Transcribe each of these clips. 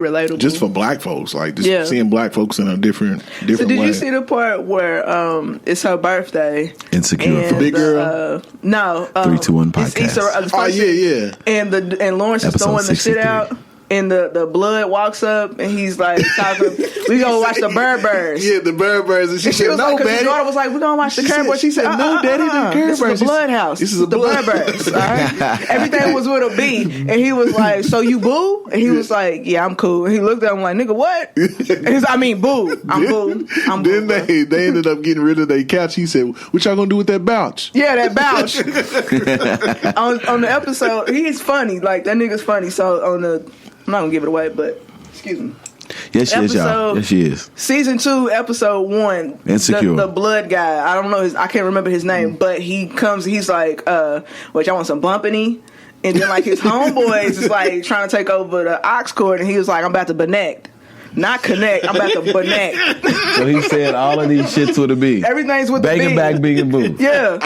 relatable. Just for black folks, like just seeing black folks in a different so did way. you see the part where it's her birthday? Insecure. Big girl? No. 3, 2, 1 podcast. Oh, yeah. And Lawrence is throwing 63. The shit out. And the blood walks up and he's like talking, we gonna watch the Bird Birds. Yeah, the Bird Birds. And she said, was no, like, Daddy. Her daughter was like, we're gonna watch the Bird Birds. She said, no, Daddy, the Bird Birds. This is the Blood House. This is the Bird Birds. All right? Everything was with a B. And he was like, so you boo? And he was like, yeah, I'm cool. And he looked at him like, nigga, what? And he's like, I mean, boo. I'm boo. Then they ended up getting rid of their couch. He said, what y'all gonna do with that couch? Yeah, that couch. on the episode, he's funny. Like, that nigga's funny. So on the... I'm not gonna give it away, but excuse me. Yes, she is, y'all. Yes, she is. Season 2, episode 1. Insecure. The blood guy. I don't know I can't remember his name, but he comes. He's like, "What y'all want some bumpany?" And then like his homeboys is like trying to take over the aux cord, and he was like, "I'm about to connect." Not connect. I'm about to connect. So he said all of these shits with a B. Everything's with the B. Banging back, big and boo. Yeah.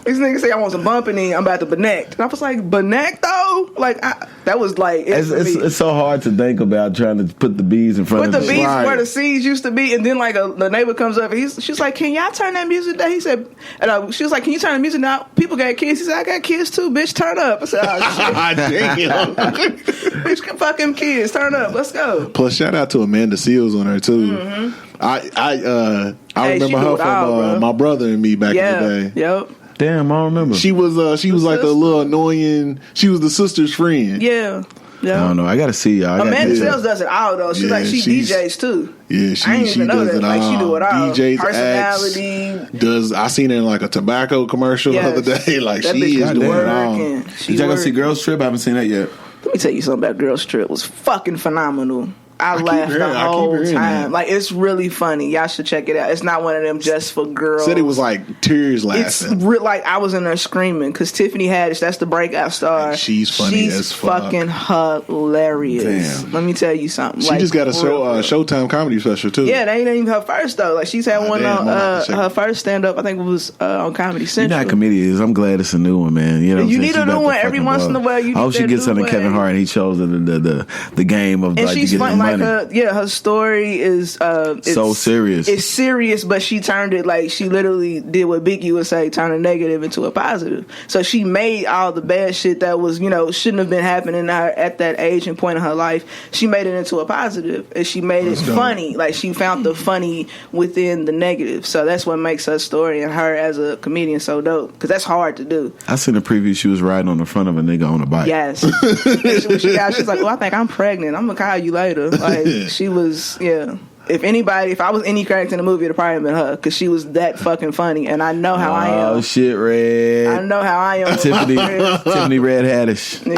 These niggas say I want some bumping. I'm about to connect. And I was like, connect though? Like that was like it's so hard to think about trying to put the B's in front of the B's where the C's used to be, and then like the neighbor comes up and she's like, can y'all turn that music down? He said, and she was like, can you turn the music down? People got kids. He said, I got kids too, bitch, turn up. I said, oh shit. Damn. Bitch, fucking kids, turn up, let's go. Plus shout out to Amanda Seals on her too. Mm-hmm. I remember her from My Brother and Me back in the day. Yep. Damn, I don't remember. She was like the little annoying. She was the sister's friend. Yeah. I don't know. I gotta see y'all. Amanda Seals does it all though. She's she DJs too. Yeah, I didn't even know that. Like she do it all. DJs, personality. I seen her in like a tobacco commercial the other day. Like she is doing it all. Did y'all go see Girls Trip? I haven't seen that yet. Let me tell you something about Girls Trip. It was fucking phenomenal. I laughed the whole time. Like, it's really funny. Y'all should check it out. It's not one of them just for girls. Said it was like tears laughing. It's like I was in there screaming because Tiffany Haddish, that's the breakout star. And she's funny as fuck. Fucking hilarious. Damn. Let me tell you something. She just got a Showtime comedy special too. Yeah, that ain't even her first though. Like she's had one on her first stand up. I think it was on Comedy Central. You're not comedians. I'm glad it's a new one, man. You know, you need a new one every once in a while. I hope she gets under Kevin Hart and he chose the game of and like she's to get funny. money. Her story is so serious. It's serious, but she turned it like she literally did what Biggie would say, turn a negative into a positive. So she made all the bad shit that was, shouldn't have been happening to her at that age and point in her life. She made it into a positive, and she made it funny. Like she found the funny within the negative. So that's what makes her story and her as a comedian so dope. Because that's hard to do. I seen the preview. She was riding on the front of a nigga on a bike. Yes. She's like, "Oh, I think I'm pregnant. I'm gonna call you later." Like she was, if I was any character in the movie, it'd probably been her because she was that fucking funny, and I know how I am. Oh shit, Red! I know how I am. Tiffany Red Haddish. No,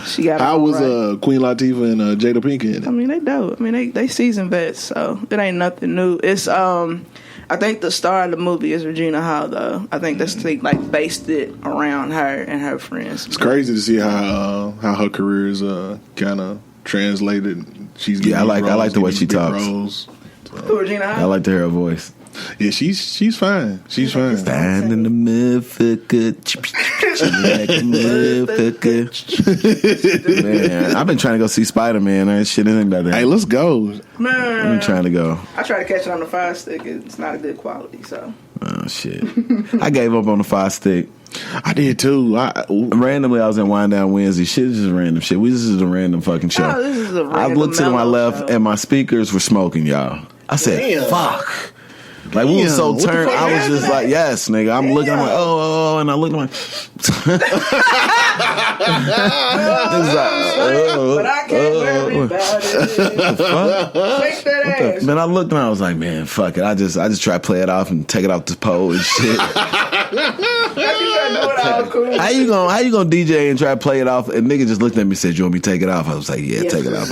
she got. How was Queen Latifah and Jada Pinkett in it? I mean, they dope. I mean, they seasoned vets, so it ain't nothing new. It's I think the star of the movie is Regina Hall, though. I think that's like based it around her and her friends. It's crazy to see how her career is kind of translated. She's getting I like the way she talks. Regina Hall? I like to hear her voice. Yeah, she's fine. She's fine. Stand in the motherfucker. Like a motherfucker. Man, I've been trying to go see Spider-Man. That shit ain't about that. Hey, let's go. Man, I've been trying to go. I try to catch it on the Fire Stick. It's not a good quality, so. Oh shit! I gave up on the Fire Stick. I did too. Randomly, I was in Wind Down Wednesday. Shit is just random shit. This is a random fucking show. Oh, this is a random I looked to my left show. and my speakers were smoking, y'all. I said, Damn. Fuck. Like, we were so turned. I was just like, yes, nigga. I'm looking, I'm like, oh, and I looked, I'm like, but I can't worry about it. Shake that ass. Man, I looked and I was like, man, fuck it. I just try to play it off and take it off the pole and shit. How you gonna DJ and try to play it off? And nigga just looked at me and said, you want me to take it off? I was like, yeah, take it off.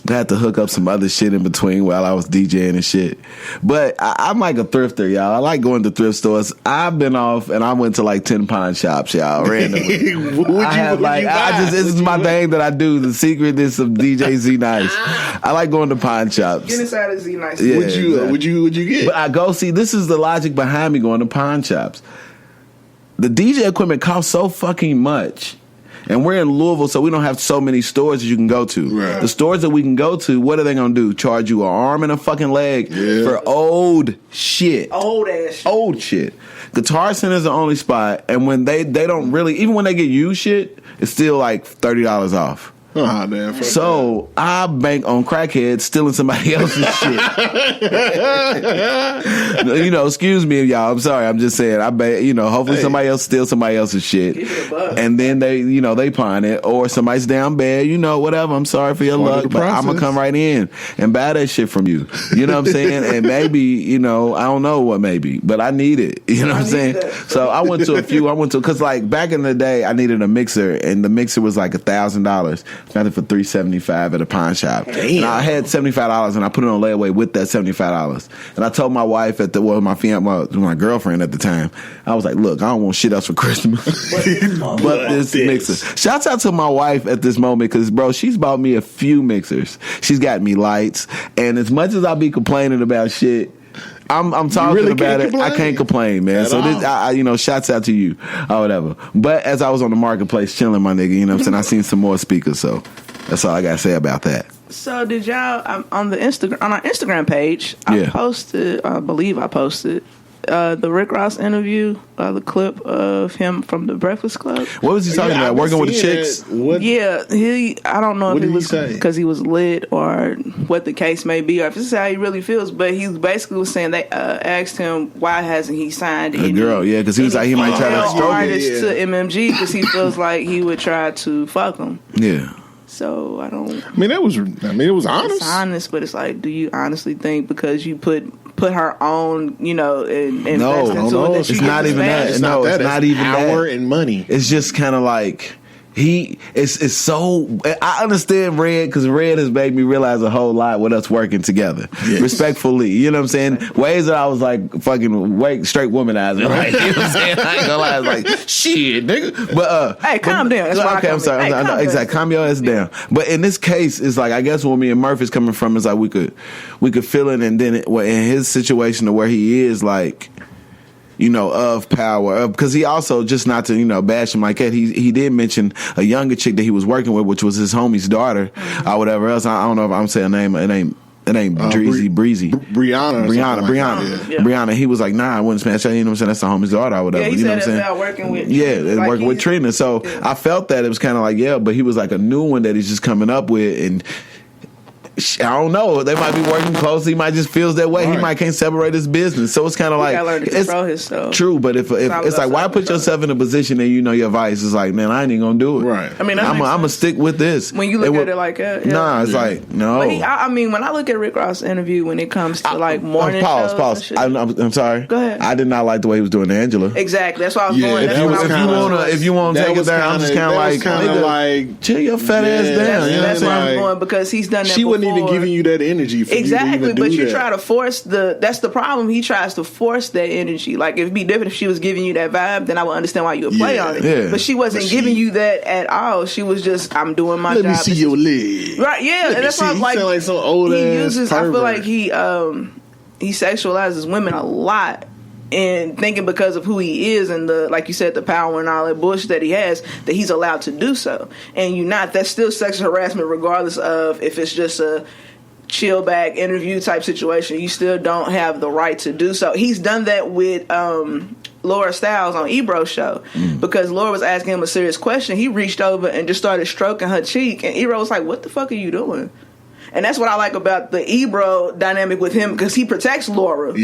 I had to hook up some other shit in between while I was DJing and shit. But I'm like a thrifter, y'all. I like going to thrift stores. I've been off and I went to like 10 pawn shops, y'all, randomly. This is my thing that I do. The secretness of DJ Z Nice. I like going to pawn shops. Get inside of Z Nice. Yeah, would you get? But I go see. This is the logic behind me going to pawn shops. The DJ equipment costs so fucking much. And we're in Louisville, so we don't have so many stores that you can go to. Right. The stores that we can go to, what are they going to do? Charge you an arm and a fucking leg for old shit. Old ass shit. Old shit. Guitar Center is the only spot, and when they don't really, even when they get used shit, it's still like $30 off. Oh, damn. So I bank on crackheads stealing somebody else's shit. Excuse me, y'all. I'm sorry. I'm just saying. Hopefully somebody else steals somebody else's shit, and then they pawn it, or somebody's down bad. Whatever. I'm sorry for your luck, but I'm gonna come right in and buy that shit from you. You know what I'm saying? And maybe I don't know what maybe, but I need it. You know what I'm saying? So I went to a few. Because like back in the day, I needed a mixer, and the mixer was like $1,000. Got it for $375 at a pawn shop. Damn. And I had $75, and I put it on layaway with that $75. And I told my wife my girlfriend at the time, I was like, "Look, I don't want shit else for Christmas, but this mixer." Shouts out to my wife at this moment because, bro, she's bought me a few mixers. She's got me lights, and as much as I be complaining about shit, I'm talking really about it. I can't complain, man. So this, shouts out to you or whatever. But as I was on the marketplace chilling, my nigga, you know what I'm saying, I seen some more speakers. So that's all I gotta say about that. So did y'all on our Instagram page? I believe I posted the Rick Ross interview, the clip of him from the Breakfast Club. What was he talking about? Working with the chicks? I don't know if it was because he was lit or what the case may be, or if this is how he really feels. But he basically was saying they asked him why hasn't he signed a girl? Yeah, because he was like he might try to stroke artist to MMG because he feels like he would try to fuck him. Yeah. So I don't. It was honest. It's honest, but it's like, do you honestly think because you put her on, and no, it, it's not even that. It's not even that. Power and money. It's just kind of like. It's so. I understand Red because Red has made me realize a whole lot with us working together. Yes. Respectfully, you know what I'm saying? Ways that I was like fucking straight womanizing, right? You know what I'm saying? I ain't gonna lie, I was like, shit, nigga. But hey, calm down. That's I'm sorry. Exactly, calm your ass down. But in this case, it's like I guess where me and Murph is coming from is like we could feel it, and then in his situation to where he is like. Of power, because he also, just not to bash him like that, he did mention a younger chick that he was working with, which was his homie's daughter or whatever else. I don't know if I'm saying her name. It ain't Breezy. Brianna. Yeah. Brianna. He was like, nah, I wouldn't smash her. You know what I'm saying? That's the homie's daughter or whatever. Yeah, he you know said what I'm saying? Working with working with Trina. So I felt that it was kind of like, but he was like a new one that he's just coming up with, and I don't know. They might be working closely. He might just feels that way. Right. He might can't separate his business. So it's kind of like gotta learn to control himself. True, but if it's like, why put yourself in a position that your vice? It's like, man, I ain't even gonna do it. Right. I mean, I'm gonna stick with this. When you look at it like that, nah, it's like no. But when I look at Rick Ross' interview, when it comes to like morning pause. I'm sorry. Go ahead. I did not like the way he was doing Angela. Exactly. That's why I was going. If you want to take it down, I'm just kind of like chill your fat ass down. That's why I'm going because he's done that. She wasn't even giving you that energy for exactly, you to but you that. try to force that's the problem. He tries to force that energy. Like it'd be different if she was giving you that vibe, then I would understand why you would play on it. Yeah. But she wasn't giving you that at all. She was just, I'm doing my job. Let me see your leg. Right, yeah. And that's why I'm like, like some old ass pervert. I feel like he sexualizes women a lot. And thinking because of who he is and the, like you said, the power and all that bullshit that he has, that he's allowed to do so. And you're not. That's still sexual harassment regardless of if it's just a chill back interview type situation. You still don't have the right to do so. He's done that with Laura Stiles on Ebro's show because Laura was asking him a serious question. He reached over and just started stroking her cheek, and Ebro was like, "What the fuck are you doing?" And that's what I like about the Ebro dynamic with him, because he protects Laura from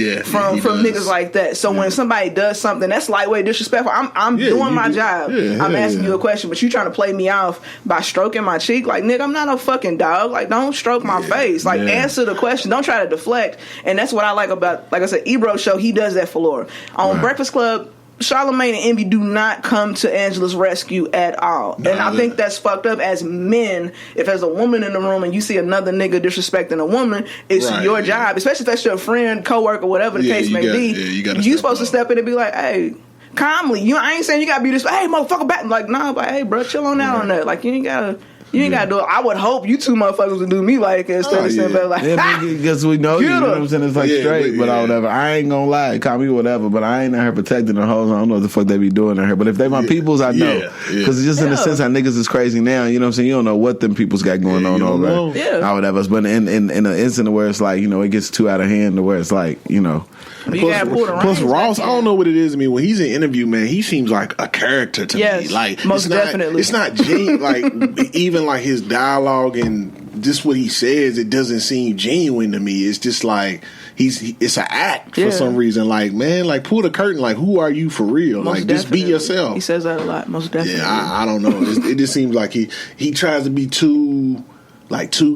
niggas like that. So when somebody does something that's lightweight disrespectful, I'm doing my job. I'm asking you a question, but you trying to play me off by stroking my cheek. Like, nigga, I'm not a fucking dog. Like, don't stroke my face. Like, answer the question. Don't try to deflect. And that's what I like about, like I said, Ebro's show. He does that for Laura. On Breakfast Club, Charlamagne and Envy do not come to Angela's rescue at all. And I think that's fucked up as men. If there's a woman in the room and you see another nigga disrespecting a woman, it's your job, especially if that's your friend, coworker, whatever the case may be. You supposed to step in and be like, hey, calmly. I ain't saying you gotta be this, hey, motherfucker, back. Like, nah, but hey, bro, chill on out on that. Like, you ain't gotta You ain't gotta do it. I would hope you two motherfuckers would do me like it instead of saying like, because we know you know what I'm saying? It's like straight, but whatever. I ain't gonna lie, call me whatever, but I ain't out here protecting the hoes. I don't know what the fuck they be doing in here. But if they my peoples, I know. Because it's just in the sense how niggas is crazy now, you know what I'm saying? You don't know what them peoples got going on over there. Or whatever. But in an instant where it's like, you know, it gets too out of hand to where it's like, you know. Plus Ross, I don't know what it is. I mean, when he's in interview, man, he seems like a character to me. Like, most definitely. It's not like even like his dialogue and just what he says, it doesn't seem genuine to me. It's just like it's an act for some reason. Like, man, like pull the curtain. Like, who are you for real? Most like, just be yourself. He says that a lot. Most definitely. Yeah, I don't know. It just seems like he tries to be too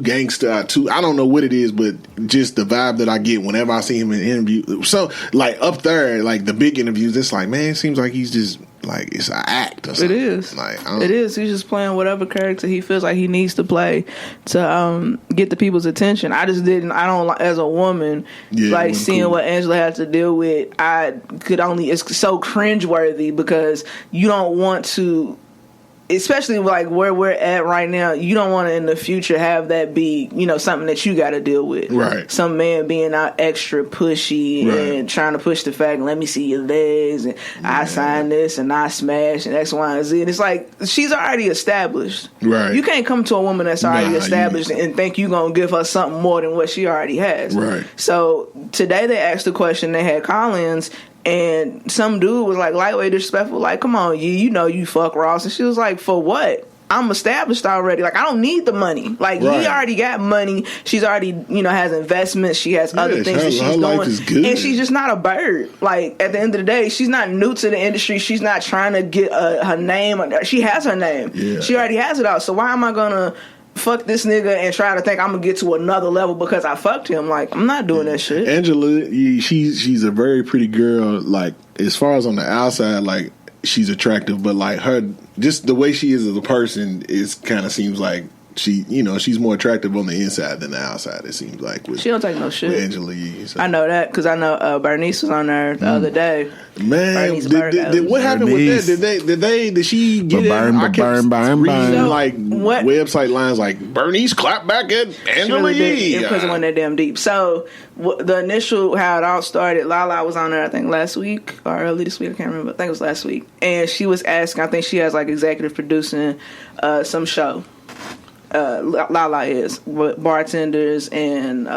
gangster, I don't know what it is, but just the vibe that I get whenever I see him in an interview. So, like, up there, like, the big interviews, it's like, man, it seems like he's just, like, it's an act or something. It is. Like, it is. He's just playing whatever character he feels like he needs to play to get the people's attention. I don't, as a woman, like, seeing what Angela had to deal with, it's so cringeworthy because you don't want to, especially like where we're at right now, you don't want to in the future have that be, you know, something that you got to deal with. Right. Some man being out extra pushy and trying to push the fact, let me see your legs, and I sign this and I smash and X, Y, and Z. And it's like, she's already established. Right. You can't come to a woman that's already established and think you're going to give her something more than what she already has. Right. So today they asked the question, they had call-ins, and some dude was like lightweight disrespectful, like, come on, you know you fuck Ross. And she was like, for what? I'm established already. Like, I don't need the money. Like, he already got money. She's already, you know, has investments. She has other things that she's doing. Life is good. And she's just not a bird. Like, at the end of the day, she's not new to the industry. She's not trying to get her name. She has her name. Yeah. She already has it out. So why am I going to fuck this nigga and try to think I'm gonna get to another level because I fucked him? Like, I'm not doing that shit. Angela, she's a very pretty girl. Like, as far as on the outside, like, she's attractive, but like her, just the way she is as a person, is kind of seems like she's more attractive on the inside than the outside. It seems like she don't take no shit. With Angela Yee. So. I know that because I know Bernice was on there the other day. Man, what happened with that? Did she get burn? Like website lines like Bernice clap back at Angela Yee. Because it went that damn deep. So the initial how it all started, Lala was on there I think last week or early this week. I can't remember. I think it was last week, and she was asking. I think she has like executive producing some show. Lala is bartenders and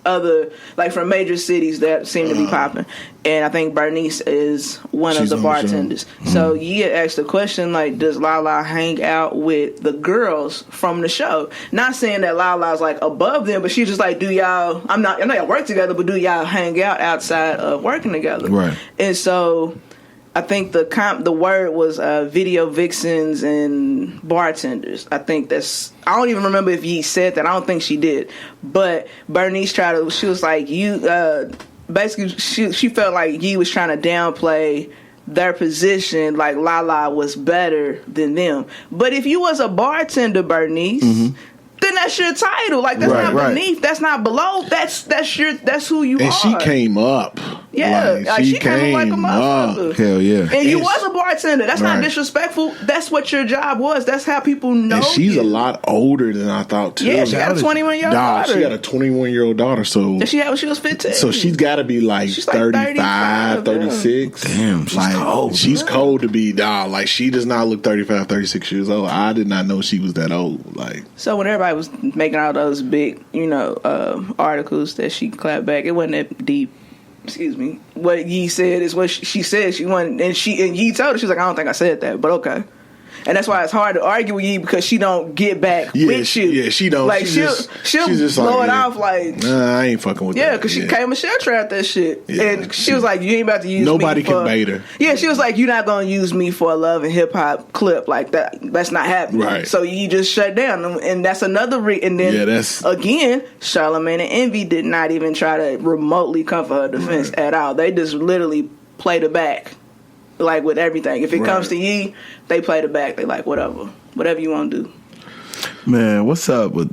other, like, from major cities that seem to be popping, and I think Bernice is one of the bartenders. So you asked the question, like, does Lala hang out with the girls from the show? Not saying that Lala's like above them, but she's just like, do y'all? I know y'all work together, but do y'all hang out outside of working together? Right. And so I think the word was video vixens and bartenders. I think I don't even remember if Yee said that. I don't think she did. But Bernice she was like, basically she felt like Yee was trying to downplay their position, like Lala was better than them. But if you was a bartender, Bernice, then that's your title. Like, that's not beneath. That's not below. That's who you are. And she came up. Yeah, like she came up like a motherfucker. Hell yeah. And you was a bartender. That's not disrespectful. That's what your job was. That's how people know. And she's a lot older than I thought too. Yeah, she got a 21-year-old daughter. She got a 21-year-old daughter. So and she had when she was 15. So she's got to be like 35, 36. Damn, she's cold. She's cold to be dog. Like, she does not look 35, 36 years old. I did not know she was that old. Like, so when everybody was making all those big, articles that she clapped back, it wasn't that deep. Excuse me. What Yee said is what she said. She wanted, and Yee told her, she was like, I don't think I said that, but okay. And that's why it's hard to argue with Yee, because she don't get back with you. Yeah, she don't. Like, she'll just blow it off like, nah, I ain't fucking with that. Yeah, because she came and shell trapped that shit. Yeah, and she was like, you ain't about to use nobody me for... can bait her. Yeah, she was like, you're not going to use me for a love and hip-hop clip like that. That's not happening. Right. So Yee just shut down. And that's another... and then, again, Charlamagne and Envy did not even try to remotely come for her defense at all. They just literally played her back. Like, with everything. If it comes to Yee, they play the back. They like, whatever you want to do. Man, what's up with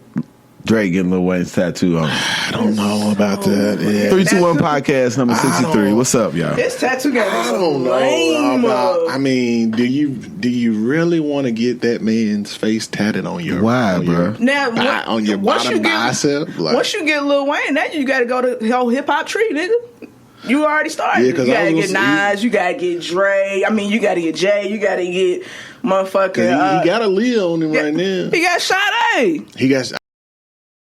Drake getting Lil Wayne's tattoo on him? I don't know about that. Yeah. 321 podcast number 63. What's up, y'all? This tattoo game I is don't know lame. about. I mean, do you really want to get that man's face tatted on your? Why, bro? Now, on your bottom bicep? Like, once you get Lil Wayne, now you got to go to the whole hip hop tree, nigga. You already started. Yeah, you gotta get Nas, you gotta get Dre. I mean, you gotta get Jay. You gotta get motherfucking. he got a Leo on him right now. He got Sade. He got.